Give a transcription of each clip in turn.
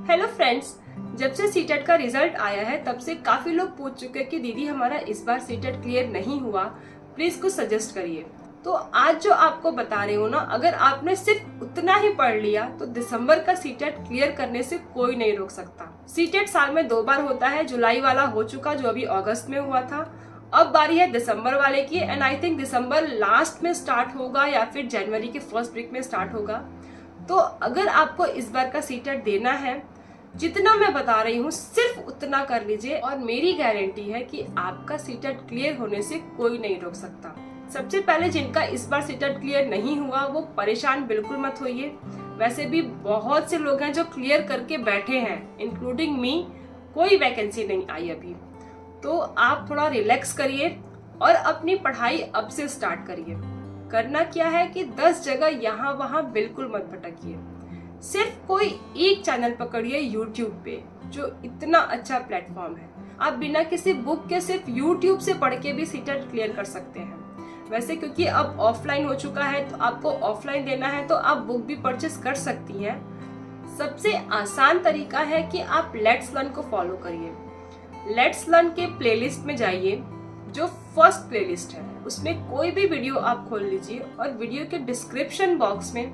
Hello friends, जब से CTET का रिजल्ट आया है तब से काफी लोग पूछ चुके हैं कि दीदी हमारा इस बार सीटेट क्लियर नहीं हुआ, प्लीज कुछ सजेस्ट करिए। तो आज जो आपको बता रही हूँ ना, अगर आपने सिर्फ उतना ही पढ़ लिया तो दिसंबर का सीटेट क्लियर करने से कोई नहीं रोक सकता। सीटेट साल में 2 बार होता है, जुलाई वाला हो चुका जो अभी अगस्त में हुआ था, अब बारी है दिसंबर वाले की। And I think December last में स्टार्ट होगा या फिर जनवरी के फर्स्ट वीक में स्टार्ट होगा। तो अगर आपको इस बार का सीटेट देना है, जितना मैं बता रही हूँ सिर्फ उतना कर लीजिए और मेरी गारंटी है कि आपका सीटेट क्लियर होने से कोई नहीं रोक सकता। सबसे पहले जिनका इस बार सीटेट क्लियर नहीं हुआ वो परेशान बिल्कुल मत होइए। वैसे भी बहुत से लोग हैं जो क्लियर करके बैठे हैं, इंक्लूडिंग मी। कोई वैकेंसी नहीं आई अभी, तो आप थोड़ा रिलैक्स करिए और अपनी पढ़ाई अब से स्टार्ट करिए। करना क्या है कि 10 जगह यहाँ वहाँ बिल्कुल मत भटकिए। सिर्फ कोई एक चैनल पकड़िए यूट्यूब पे, जो इतना अच्छा प्लेटफॉर्म है। आप बिना किसी बुक के सिर्फ यूट्यूब से पढ़ के भी सीटेट क्लियर कर सकते हैं। वैसे क्योंकि अब ऑफलाइन हो चुका है तो आपको ऑफलाइन देना है तो आप बुक भी परचेस कर सकती हैं। सबसे आसान तरीका है कि आप लेट्स लर्न को फॉलो करिए। लेट्स लर्न के प्लेलिस्ट में जाइए, जो फर्स्ट प्लेलिस्ट है उसमें कोई भी वीडियो आप खोल लीजिए और वीडियो के डिस्क्रिप्शन बॉक्स में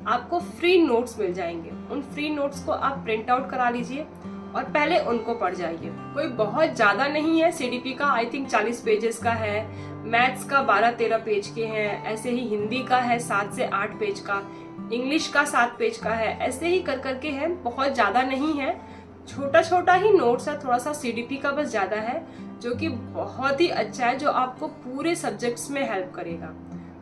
आपको फ्री नोट्स मिल जाएंगे। उन फ्री नोट्स को आप प्रिंट आउट करा लीजिए और पहले उनको पढ़ जाइए। कोई बहुत ज्यादा नहीं है, सीडीपी का आई थिंक 40 पेजेस का है, मैथ्स का 12-13 पेज के हैं, ऐसे ही हिंदी का है 7 से 8 पेज का, इंग्लिश का 7 पेज का है, ऐसे ही कर करके है, बहुत ज्यादा नहीं है, छोटा छोटा ही नोट्स है। थोड़ा सा सीडीपी का बस ज्यादा है, जो कि बहुत ही अच्छा है, जो आपको पूरे सब्जेक्ट्स में हेल्प करेगा।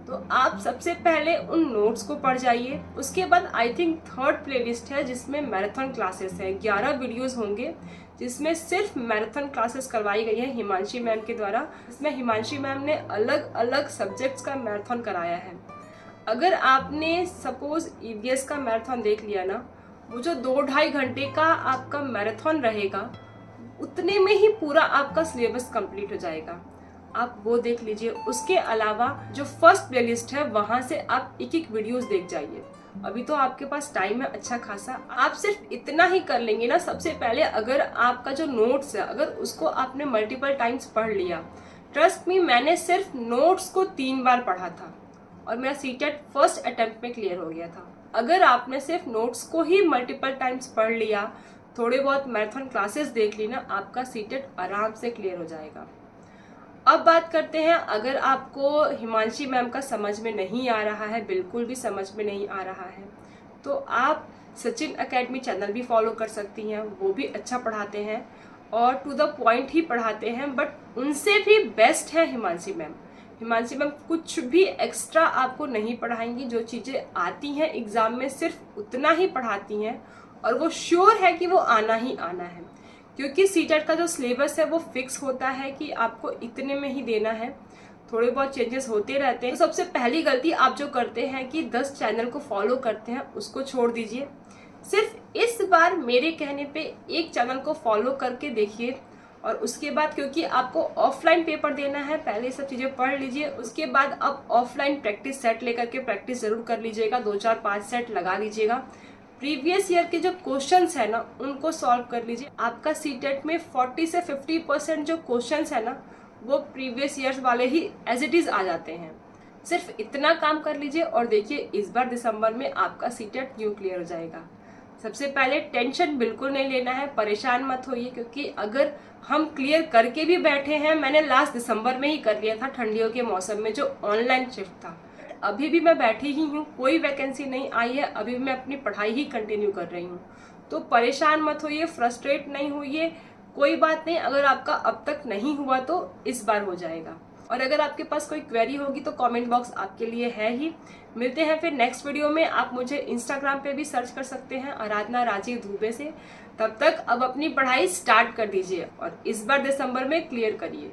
तो आप सबसे पहले उन नोट्स को पढ़ जाइए। उसके बाद आई थिंक थर्ड प्लेलिस्ट है जिसमें मैराथन क्लासेस है, 11 वीडियोस होंगे जिसमें सिर्फ मैराथन क्लासेस करवाई गई है हिमांशी मैम के द्वारा। इसमें हिमांशी मैम ने अलग अलग सब्जेक्ट्स का मैराथन कराया है। अगर आपने सपोज ईवीएस का मैराथन देख लिया ना, वो जो 2-2.5 घंटे का आपका मैराथन रहेगा, उतने में ही पूरा आपका सिलेबस कंप्लीट हो जाएगा। आप वो देख लीजिए। उसके अलावा जो फर्स्ट प्लेलिस्ट है वहां से आप एक वीडियोस देख जाइए। अभी तो आपके पास टाइम है अच्छा खासा, आप सिर्फ इतना ही कर लेंगे ना। सबसे पहले अगर आपका जो नोट्स है, अगर उसको आपने मल्टीपल टाइम्स पढ़ लिया, ट्रस्ट मी, मैंने सिर्फ नोट्स को 3 बार पढ़ा था और मेरा सीटेट फर्स्ट अटेम्प्ट में क्लियर हो गया था। अगर आपने सिर्फ नोट्स को ही मल्टीपल टाइम्स पढ़ लिया, थोड़े बहुत मैराथन क्लासेस देख ली ना, आपका सीटेट आराम से क्लियर हो जाएगा। अब बात करते हैं, अगर आपको हिमांशी मैम का समझ में नहीं आ रहा है, बिल्कुल भी समझ में नहीं आ रहा है, तो आप सचिन एकेडमी चैनल भी फॉलो कर सकती हैं। वो भी अच्छा पढ़ाते हैं और टू द पॉइंट ही पढ़ाते हैं, बट उनसे भी बेस्ट है हिमांशी मैम। हिमांशी मैम कुछ भी एक्स्ट्रा आपको नहीं पढ़ाएंगी, जो चीज़ें आती हैं एग्जाम में सिर्फ उतना ही पढ़ाती हैं और वो श्योर है कि वो आना ही आना है, क्योंकि सीटेट का जो सिलेबस है वो फिक्स होता है कि आपको इतने में ही देना है। थोड़े बहुत चेंजेस होते रहते हैं। तो सबसे पहली गलती आप जो करते हैं कि 10 चैनल को फॉलो करते हैं, उसको छोड़ दीजिए। सिर्फ इस बार मेरे कहने पे एक चैनल को फॉलो करके देखिए और उसके बाद, क्योंकि आपको ऑफलाइन पेपर देना है, पहले सब चीज़ें पढ़ लीजिए। उसके बाद आप ऑफलाइन प्रैक्टिस सेट लेकर के प्रैक्टिस जरूर कर लीजिएगा, 2-4-5 सेट लगा लीजिएगा। प्रीवियस ईयर के जो क्वेश्चंस है ना, उनको सॉल्व कर लीजिए। आपका सीटेट में 40 से 50% जो क्वेश्चंस है ना, वो प्रीवियस ईयर्स वाले ही एज इट इज आ जाते हैं। सिर्फ इतना काम कर लीजिए और देखिए इस बार दिसंबर में आपका सीटेट न्यू क्लियर हो जाएगा। सबसे पहले टेंशन बिल्कुल नहीं लेना है, परेशान मत होइए, क्योंकि अगर हम क्लियर करके भी बैठे हैं, मैंने लास्ट दिसंबर में ही कर लिया था ठंडियों के मौसम में, जो ऑनलाइन शिफ्ट था। अभी भी मैं बैठी ही हूँ, कोई वैकेंसी नहीं आई है, अभी मैं अपनी पढ़ाई ही कंटिन्यू कर रही हूँ। तो परेशान मत होइए, फ्रस्ट्रेट नहीं होइए, कोई बात नहीं। अगर आपका अब तक नहीं हुआ तो इस बार हो जाएगा। और अगर आपके पास कोई क्वेरी होगी तो कमेंट बॉक्स आपके लिए है ही। मिलते हैं फिर नेक्स्ट वीडियो में। आप मुझे इंस्टाग्राम पे भी सर्च कर सकते हैं, आराधना राजीव दुबे से। तब तक अब अपनी पढ़ाई स्टार्ट कर दीजिए और इस बार दिसंबर में क्लियर करिए।